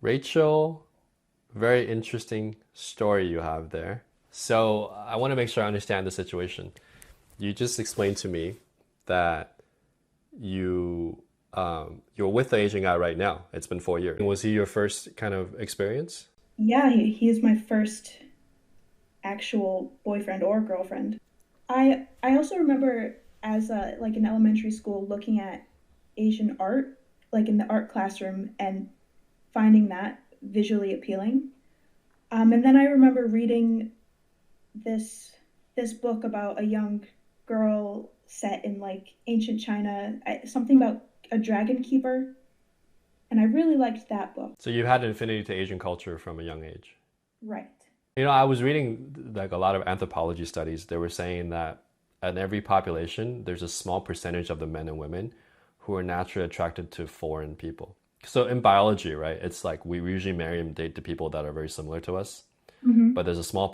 Rachel, very interesting story you have there. So I want to make sure I understand the situation. You just explained to me that you're with the Asian guy right now. It's been 4 years. Was he your first kind of experience? Yeah, he is my first actual boyfriend or girlfriend. I also remember as like in elementary school looking at Asian art, like in the art classroom, and finding that visually appealing. And then I remember reading this this book about a young girl set in like ancient China, something about a dragon keeper, and I really liked that book. So you had an affinity to Asian culture from a young age. Right. I was reading like a lot of anthropology studies. They were saying that in every population, there's a small percentage of the men and women who are naturally attracted to foreign people. So in biology, right, it's like we usually marry and date the people that are very similar to us, but Hmm. there's a small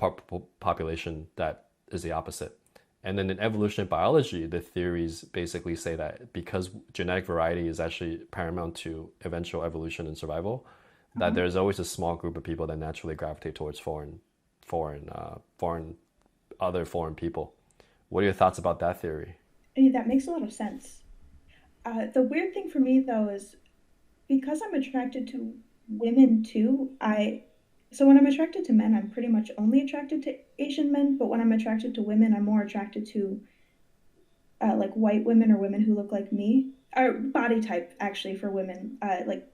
population that is the opposite. And then in evolutionary biology, the theories basically say that because genetic variety is actually paramount to eventual evolution and survival, that Uh-huh. there's always a small group of people that naturally gravitate towards other foreign people. What are your thoughts about that theory? That makes a lot of sense. The weird thing for me though is because I'm attracted to women too, I so when I'm attracted to men, I'm pretty much only attracted to Asian men, but when I'm attracted to women, I'm more attracted to like white women or women who look like me. Or body type actually for women. Like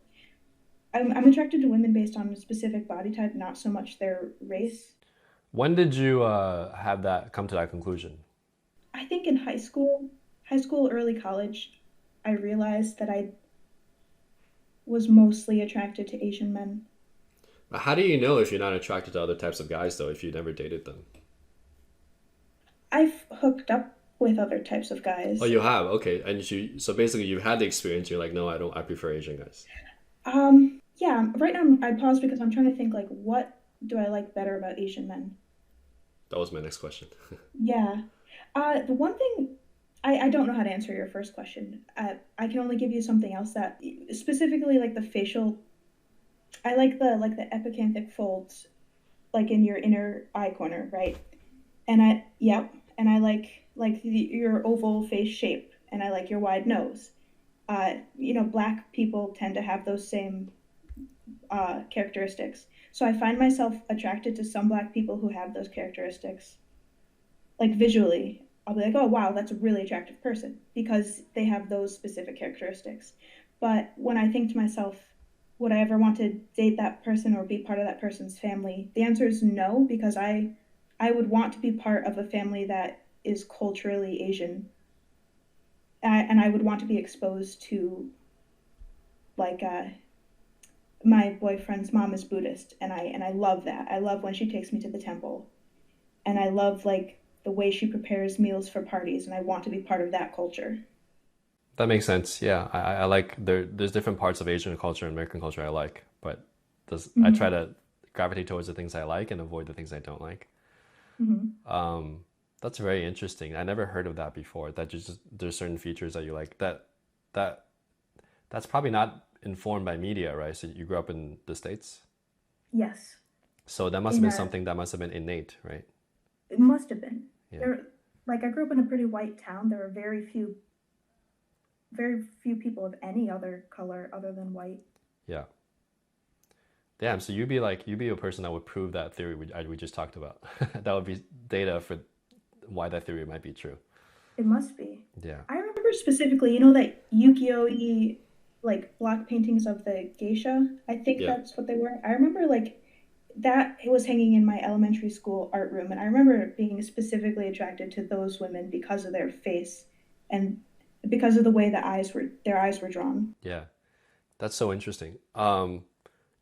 I'm attracted to women based on a specific body type, not so much their race. When did you have that come to that conclusion? I think in high school, early college, I realized that I was mostly attracted to Asian men. How do you know if you're not attracted to other types of guys though, if you never dated them? I've hooked up with other types of Oh, guys. you have. Okay. And so basically you've had the experience. You're like, no, I don't. I prefer Asian guys. Yeah, right now I paused because I'm trying to think like what do I like better about Asian men? That was my next question. Yeah. The one thing I don't know how to answer your first question. I can only give you something else that specifically like the facial. I like the epicanthic folds like in your inner eye corner, right? And I yep, and I like your oval face shape, and I like your wide nose. Black people tend to have those same characteristics. So I find myself attracted to some black people who have those characteristics. Like visually, I'll be like, oh wow, that's a really attractive person because they have those specific characteristics. But when I think to myself, would I ever want to date that person or be part of that person's family? The answer is no, because I would want to be part of a family that is culturally Asian, and I would want to be exposed to like my boyfriend's mom is Buddhist, and I love that. I love when she takes me to the temple, and I love like the way she prepares meals for parties, and I want to be part of that culture. That makes sense. Yeah, I like there's different parts of Asian culture and American culture I like, but I try Hmm. to gravitate towards the things I like and avoid the things I don't like. Hmm. That's very interesting. I never heard of that before. That just there's certain features that you like that that's probably not informed by media, right? So you grew up in the States. Yes, So that must have in been a something that must have been innate, right? it must have been Yeah. there. Like I grew up in a pretty white town. There were very few people of any other color other than white. Yeah. Damn, so you'd be a person that would prove that theory we just talked about. That would be data for why that theory might be true. It must be. Yeah. I remember specifically, you know that ukiyo-e like block paintings of the geisha. I think Yeah. that's what they were. I remember like that it was hanging in my elementary school art room, and I remember being specifically attracted to those women because of their face and because of the way their eyes were drawn. Yeah. That's so interesting.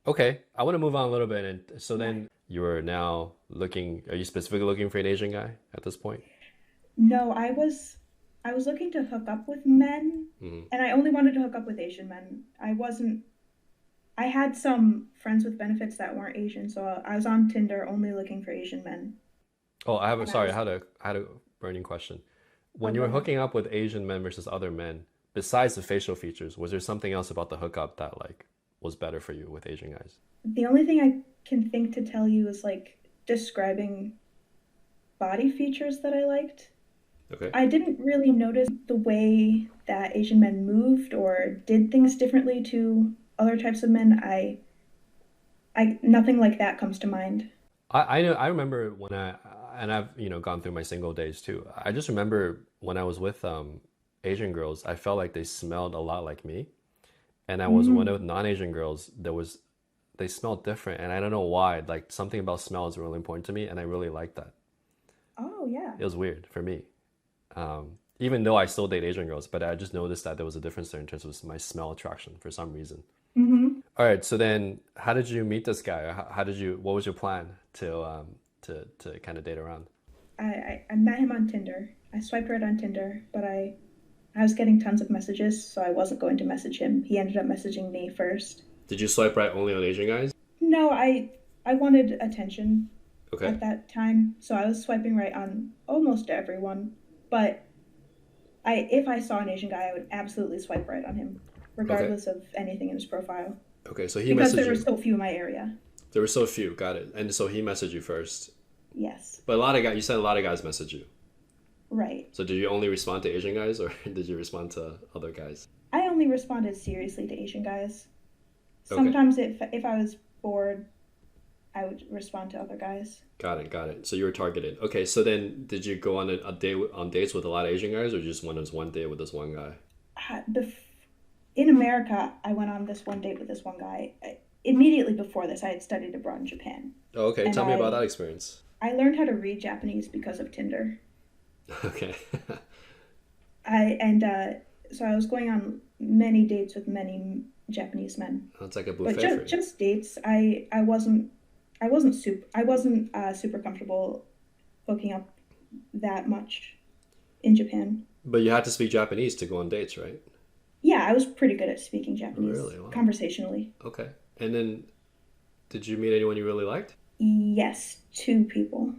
Okay, I want to move on a little bit. And so Yeah. then you are now looking, are you specifically looking for an Asian guy at this point? No, I was looking to hook up with men, Hmm. and I only wanted to hook up with Asian men. I had some friends with benefits that weren't Asian, so I was on Tinder only looking for Asian men. Oh, And I sorry, was, I had a burning question. oh, When you go were ahead. hooking up with Asian men versus other men, besides the facial features, was there something else about the hookup that like was better for you with Asian guys? The only thing I can think to tell you is like describing body features that I liked. Okay. I didn't really notice the way that Asian men moved or did things differently to other types of men. I nothing like that comes to mind. I know I remember when I and I've gone through my single days too. I just remember when I was with Asian girls, I felt like they smelled a lot like me. And I was one Mm. of non-Asian girls, they smelled different, and I don't know why. Like something about smell is really important to me, and I really like that. Oh yeah. It was weird for me, even though I still date Asian girls, but I just noticed that there was a difference there in terms of my smell attraction for some reason. Mm-hmm. All right, so then how did you meet this guy? Or how did you? What was your plan to kind of date around? I met him on Tinder. I swiped right on Tinder, but I was getting tons of messages, so I wasn't going to message him. He ended up messaging me first. Did you swipe right only on Asian guys? No, I wanted attention Okay, at that time, so I was swiping right on almost everyone. But I if I saw an Asian guy, I would absolutely swipe right on him, okay, regardless of anything in his profile, okay. So he because messaged there were you. so few in my area. There were so few. Got it. And so he messaged you first. Yes, But a lot of guys, you said a lot of guys message you. right. So did you only respond to Asian guys, or did you respond to other guys? I only responded seriously to Asian guys. Okay, Sometimes if I was bored, I would respond to other guys. got it, got it. So you were targeted. Okay, so then did you go on a date on dates with a lot of Asian guys, or just one date with this one guy? In America, I went on this one date with this one guy. Immediately before this, I had studied abroad in Japan, Oh, okay, and tell me about that experience. I learned how to read Japanese because of Tinder. Okay, I and So I was going on many dates with many Japanese men, that's like a but buffet for you. just dates. I wasn't super comfortable hooking up that much in Japan. But you had to speak Japanese to go on dates, right? Yeah, I was pretty good at speaking Japanese Really? Wow. conversationally. Okay. And then did you meet anyone you really liked? Yes, two people.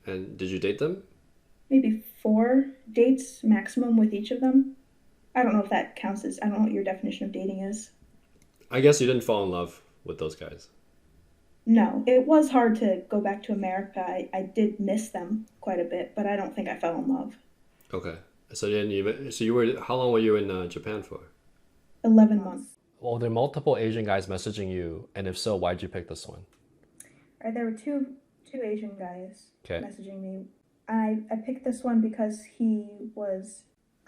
And did you date them? Maybe four dates maximum with each of them. I don't know if that counts as, I don't know what your definition of dating is. I guess you didn't fall in love with those guys. No, it was hard to go back to America. I did miss them quite a bit, but I don't think I fell in love. Okay. So you were how long were you in Japan for? 11 months. Well, there are multiple Asian guys messaging you, and if so, why'd you pick this one? Right, there were two Asian guys Okay. messaging me. I picked this one because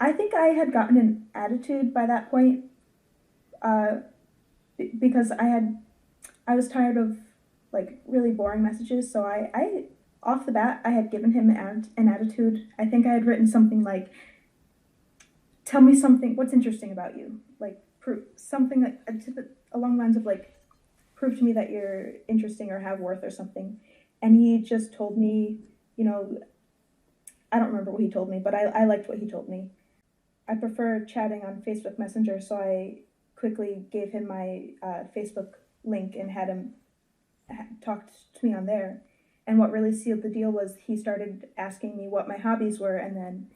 I think I had gotten an attitude by that point, uh, because I was tired of like really boring messages. So I off the bat, I had given him an attitude. I think I had written something like, "Tell me something. What's interesting about you? Like, something like along the lines of like, prove to me that you're interesting or have worth or something." And he just told me, you know, I don't remember what he told me, but I liked what he told me. I prefer chatting on Facebook Messenger, so I quickly gave him my Facebook link and had him talk to me on there. And what really sealed the deal was he started asking me what my hobbies were, and then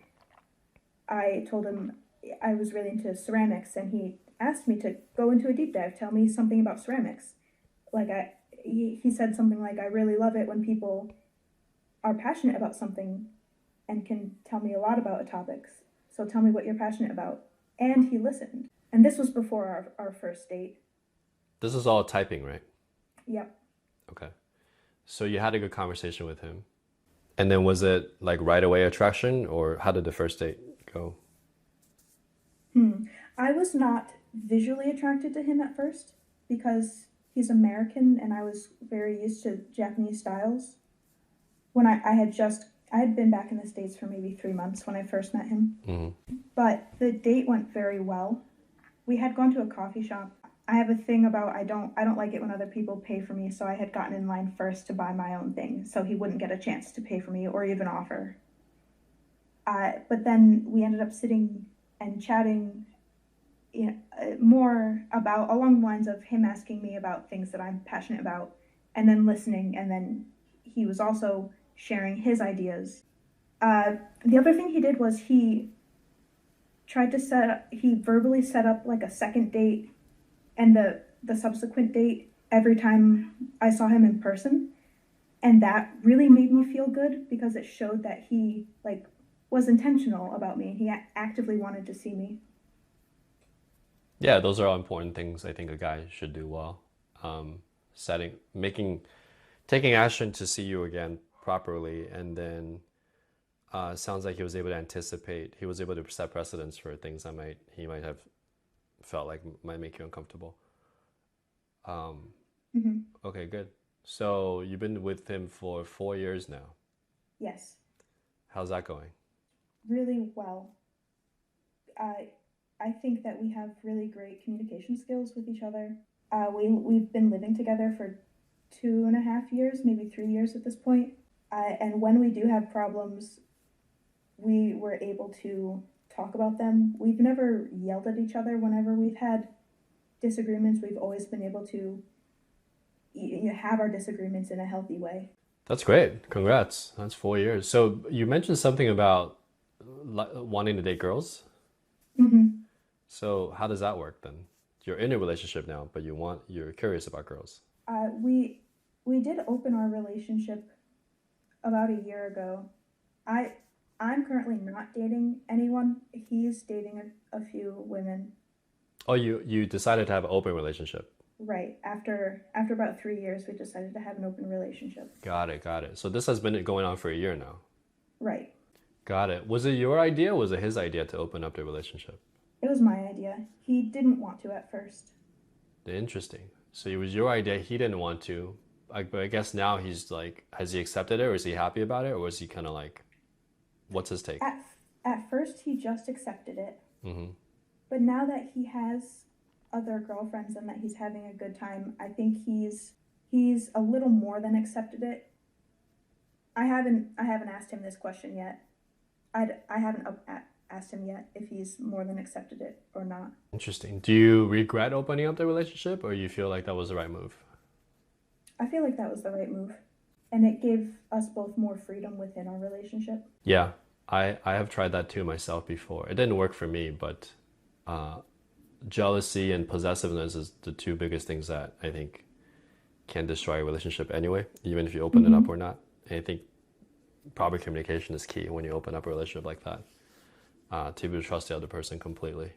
I told him I was really into ceramics, and he asked me to go into a deep dive, tell me something about ceramics. He said something like, "I really love it when people are passionate about something and can tell me a lot about a topic. So tell me what you're passionate about." And he listened. And this was before our first date. This is all typing, right? Yep. Okay. So you had a good conversation with him. And then was it like right away attraction, or how did the first date go? I was not visually attracted to him at first because he's American and I was very used to Japanese styles. I had been back in the States for maybe 3 months when I first met him. But the date went very well. We had gone to a coffee shop. I have a thing about I don't like it when other people pay for me, so I had gotten in line first to buy my own thing, so he wouldn't get a chance to pay for me or even offer. But then we ended up sitting and chatting, more about along the lines of him asking me about things that I'm passionate about, and then listening, and then he was also sharing his ideas. The other thing he did was he verbally set up like a second date, and the subsequent date every time I saw him in person. And that really made me feel good because it showed that he like was intentional about me. He actively wanted to see me. Yeah, those are all important things I think a guy should do well. Setting, making, taking action to see you again properly, and then sounds like he was able to anticipate. He was able to set precedents for things that might he might have felt like might make you uncomfortable. Um, Hmm. okay, good. So you've been with him for 4 years now. Yes, How's that going? really well. I I think that we have really great communication skills with each other. We've been living together for 2.5 years, maybe 3 years at this point. And when we do have problems, we were able to talk about them. We've never yelled at each other whenever we've had disagreements. We've always been able to have our disagreements in a healthy way. That's great. Congrats. That's 4 years. So you mentioned something about wanting to date girls. Hmm. So how does that work then? You're in a relationship now, but you're curious about girls. We did open our relationship about a year ago. I I'm currently not dating anyone. He's dating a few women. Oh, you decided to have an open relationship. Right. After about 3 years, we decided to have an open relationship. Got it, got it. So this has been going on for a year now. Right. Got it. Was it your idea or was it his idea to open up the relationship? It was my idea. He didn't want to at first. Interesting. So it was your idea, he didn't want to. But I guess now he's like, has he accepted it or is he happy about it or is he kind of like, what's his take? At first, he just accepted it. Hmm. But now that he has other girlfriends and that he's having a good time, I think he's a little more than accepted it. I haven't asked him this question yet. I haven't asked him yet if he's more than accepted it or not. Interesting. Do you regret opening up the relationship or you feel like that was the right move? I feel like that was the right move, and it gave us both more freedom within our relationship. Yeah, I have tried that too myself before. It didn't work for me, but uh, jealousy and possessiveness is the two biggest things that I think can destroy a relationship anyway, even if you open it up or Hmm. not. And I think proper communication is key when you open up a relationship like that, to be able to trust the other person completely.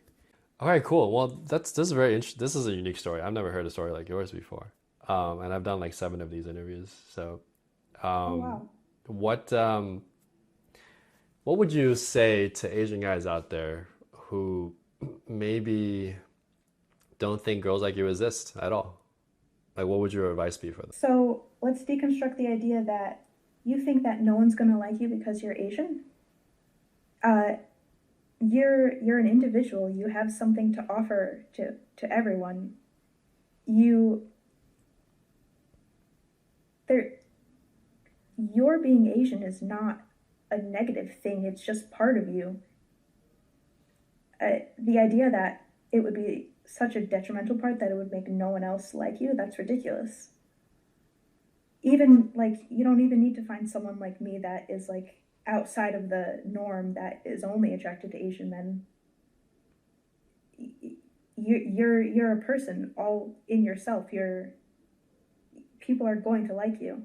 All right, cool. Well, this is very interesting. This is a unique story. I've never heard a story like yours before, and I've done like 7 of these interviews. So, Oh um, wow. what what would you say to Asian guys out there who maybe don't think girls like you exist at all? Like, what would your advice be for them? So let's deconstruct the idea that you think that no one's gonna like you because you're Asian. Uh, you're an individual. You have something to offer to everyone. You there Your being Asian is not a negative thing. It's just part of you. The idea that it would be such a detrimental part that it would make no one else like you, that's ridiculous. Even like you don't even need to find someone like me that is like outside of the norm that is only attracted to Asian men. You're a person all in yourself. You're People are going to like you.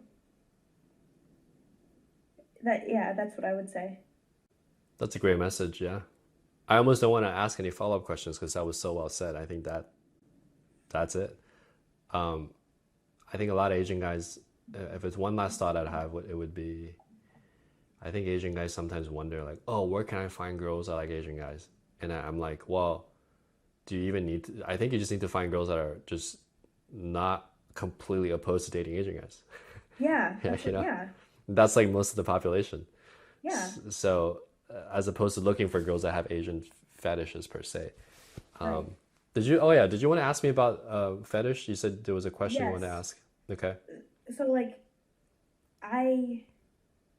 That's what I would say. That's a great message. Yeah, I almost don't want to ask any follow up questions because that was so well said. I think that's it. Um, I think a lot of Asian guys, if it's one last thought I'd have, it would be, I think Asian guys sometimes wonder like, oh, where can I find girls that like Asian guys? And I'm like, well, do you even need to? I think you just need to find girls that are just not completely opposed to dating Asian guys. Yeah, Yeah, that's what. Yeah, that's like most of the population. yeah, So, as opposed to looking for girls that have Asian fetishes per se. right. Did you? Oh yeah. Did you want to ask me about fetish? You said there was a question you wanted to Yes. ask. Okay. So like I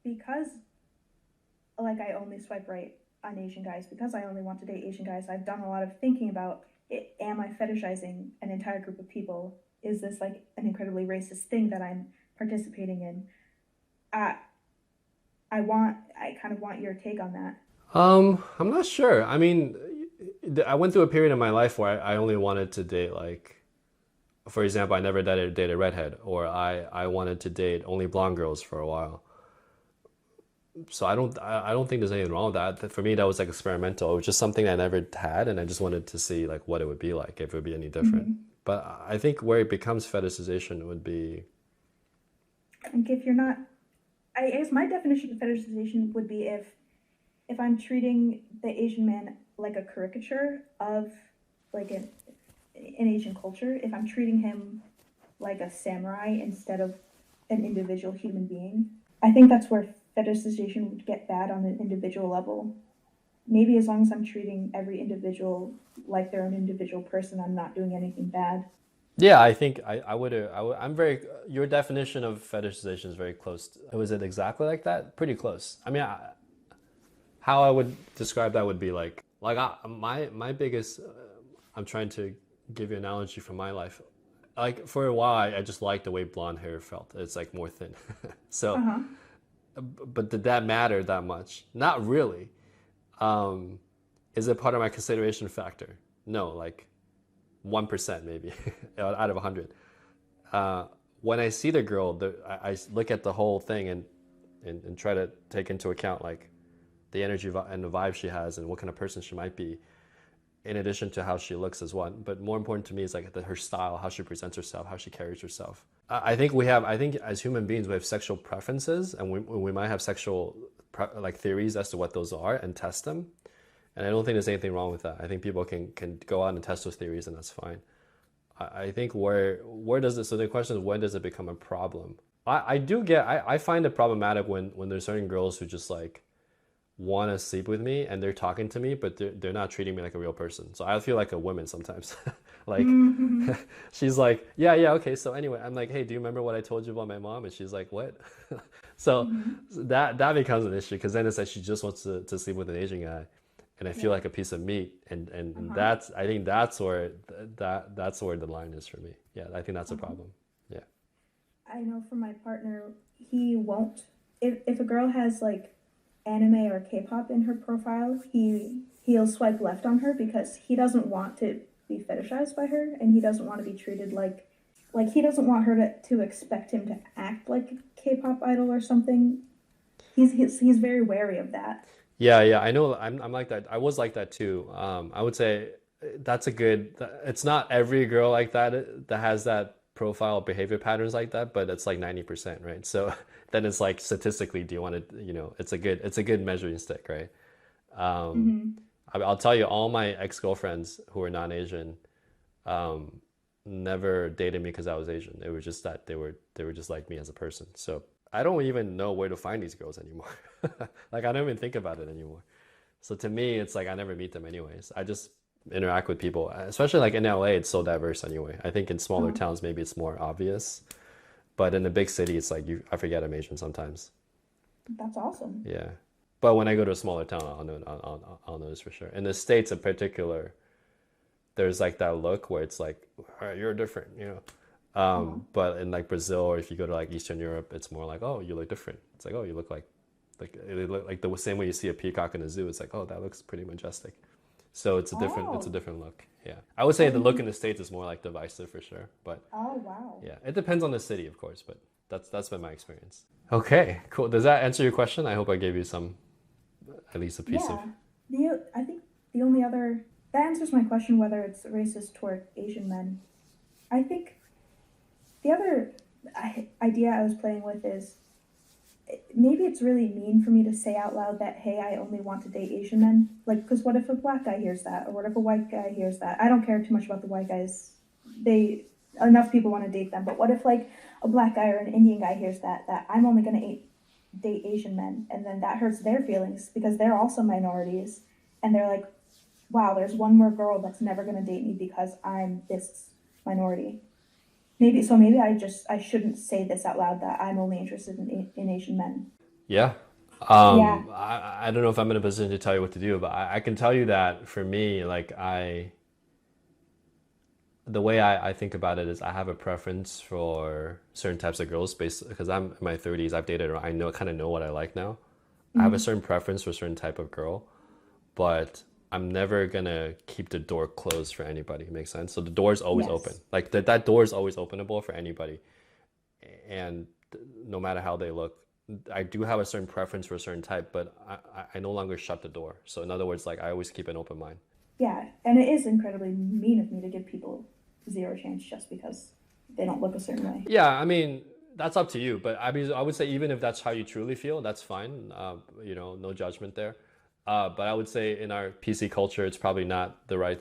because like I only swipe right on Asian guys because I only want to date Asian guys. I've done a lot of thinking about it. Am I fetishizing an entire group of people? Is this like an incredibly racist thing that I'm participating in? I I kind of want your take on that. I'm not sure. I mean, I went through a period in my life where I only wanted to date like For example, I never dated a redhead, or I wanted to date only blonde girls for a while. So I don't think there's anything wrong with that. For me, that was like experimental. It was just something I never had, and I just wanted to see like what it would be like if it would be any different. Hmm. But I think where it becomes fetishization would be, Like if you're not, I guess my definition of fetishization would be if I'm treating the Asian man like a caricature of like an Asian culture, if I'm treating him like a samurai instead of an individual human being, I think that's where fetishization would get bad on an individual level. Maybe as long as I'm treating every individual like they're an individual person, I'm not doing anything bad. yeah, I think I'm very, your definition of fetishization is very close. Was it exactly like that? Pretty close. I mean, how I would describe that would be my biggest, I'm trying to give you an analogy from my life. Like for a while, I just liked the way blonde hair felt. It's like more thin. Uh So, huh. but did that matter that much? Not really. Um, is it part of my consideration factor? No, like 1% maybe out of 100. Uh, when I see the girl, I look at the whole thing and try to take into account like the energy and the vibe she has and what kind of person she might be, in addition to how she looks as one. But more important to me is like her style, how she presents herself, how she carries herself. I think as human beings, we have sexual preferences, and we might have sexual like theories as to what those are and test them. And I don't think there's anything wrong with that. I think people can go out and test those theories, and that's fine. I think where does it? So the question is, when does it become a problem? I find it problematic when there's certain girls who just like want to sleep with me and they're talking to me, but they're not treating me like a real person. So I feel like a woman sometimes. Like Mm-hmm. she's like, yeah, yeah, okay. So anyway, I'm like, hey, do you remember what I told you about my mom? And she's like, what? So Mm-hmm. that becomes an issue because then it's like she just wants to sleep with an Asian guy, and I feel Yeah. like a piece of meat. Uh And huh. that's I think that's where the line is for me. Yeah, I think that's Uh a huh. problem. Yeah. I know for my partner, he won't. If a girl has like anime or K-pop in her profile, he'll swipe left on her because he doesn't want to be fetishized by her, and he doesn't want to be treated like he doesn't want her to expect him to act like a K-pop idol or something. He's very wary of that. Yeah, yeah, I know. I'm like that. I was like that too. I would say that's a good. It's not every girl like that has that profile behavior patterns like that, but it's like 90%, right? So then it's like statistically, do you want to, it's a good measuring stick, right? Um, Mm-hmm. I'll tell you, all my ex-girlfriends who are non-Asian, um, never dated me because I was Asian. It was just that they were just like me as a person. So I don't even know where to find these girls anymore. Like I don't even think about it anymore. So to me, it's like I never meet them anyways. I just interact with people, especially like in LA. It's so diverse anyway. I think in smaller Oh, towns maybe it's more obvious, but in the big city, it's like I forget I'm Asian sometimes. that's awesome. Yeah, but when I go to a smaller town, I'll notice for sure. In the States in particular, there's like that look where it's like, all right, you're different, you know. Uh-huh. But in like Brazil, or if you go to like Eastern Europe, it's more like, oh, you look different. It's like, oh, you look like it look like the same way you see a peacock in a zoo. It's like, oh, that looks pretty majestic. So it's a Oh, different look. Yeah, I would say oh, the look in the States is more like divisive for sure. But oh, wow. yeah, it depends on the city, of course. But that's been my experience. Okay, cool. Does that answer your question? I hope I gave you some, at least a piece of. Yeah. I think the only other that answers my question whether it's racist toward Asian men. I think the other idea I was playing with is maybe it's really mean for me to say out loud that hey, I only want to date Asian men. Like, because what if a black guy hears that, or what if a white guy hears that? I don't care too much about the white guys. They enough people want to date them, but what if like a black guy or an Indian guy hears that I'm only going to date Asian men, and then that hurts their feelings because they're also minorities, and they're like, wow, there's one more girl that's never going to date me because I'm this minority. Maybe I shouldn't say this out loud that I'm only interested in Asian men. Yeah. Yeah. I don't know if I'm in a position to tell you what to do, but I can tell you that for me, like the way I think about it is I have a preference for certain types of girls based because I'm in my 30s. I've dated I know kind of know what I like now. I have a Mm-hmm. certain preference for a certain type of girl, but I'm never gonna keep the door closed for anybody. Makes sense? So the door is always open. Yes. Like that door is always openable for anybody. And no matter how they look, I do have a certain preference for a certain type, but I no longer shut the door. So in other words, like I always keep an open mind. Yeah, and it is incredibly mean of me to give people zero chance just because they don't look a certain way. Yeah, I mean, that's up to you. But I mean, I would say even if that's how you truly feel, that's fine. No judgment there. But I would say in our PC culture, it's probably not the right.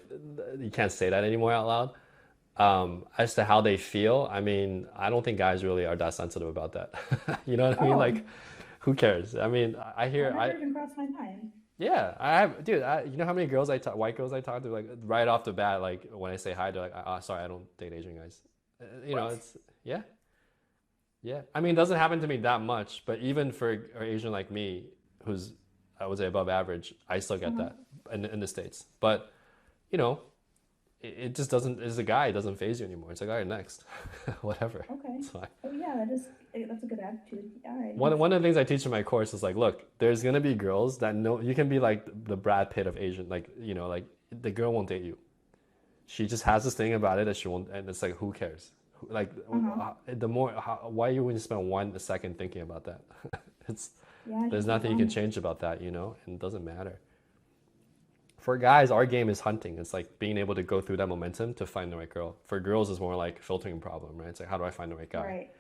You can't say that anymore out loud. As to how they feel, I mean, I don't think guys really are that sensitive about that. You know what I mean? Oh, Like, who cares? I mean, I that hear, never even crossed my mind. yeah, I have, dude. You know how many girls white girls I talk to, like right off the bat, like when I say hi, they're like, sorry, I don't date Asian guys." What? It's yeah, yeah. I mean, it doesn't happen to me that much, but even for an Asian like me, who's I would say above average, I still get Uh-huh. that in the States. But you know, it just doesn't. As a guy, it doesn't phase you anymore. It's like, all right, next, whatever. Okay. It's fine. Oh yeah, that's a good attitude. All right. One of the things I teach in my course is like, look, there's gonna be girls that know you can be like the Brad Pitt of Asian, like like the girl won't date you. She just has this thing about it that she won't, and it's like, who cares? Like, Uh-huh. the more, why you wouldn't spend 1 second thinking about that? It's Yeah, there's just move nothing you can on. change about that, and it doesn't matter. For guys, our game is hunting. It's like being able to go through that momentum to find the right girl. For girls, it's more like filtering problem, right? It's like, how do I find the right guy? Right.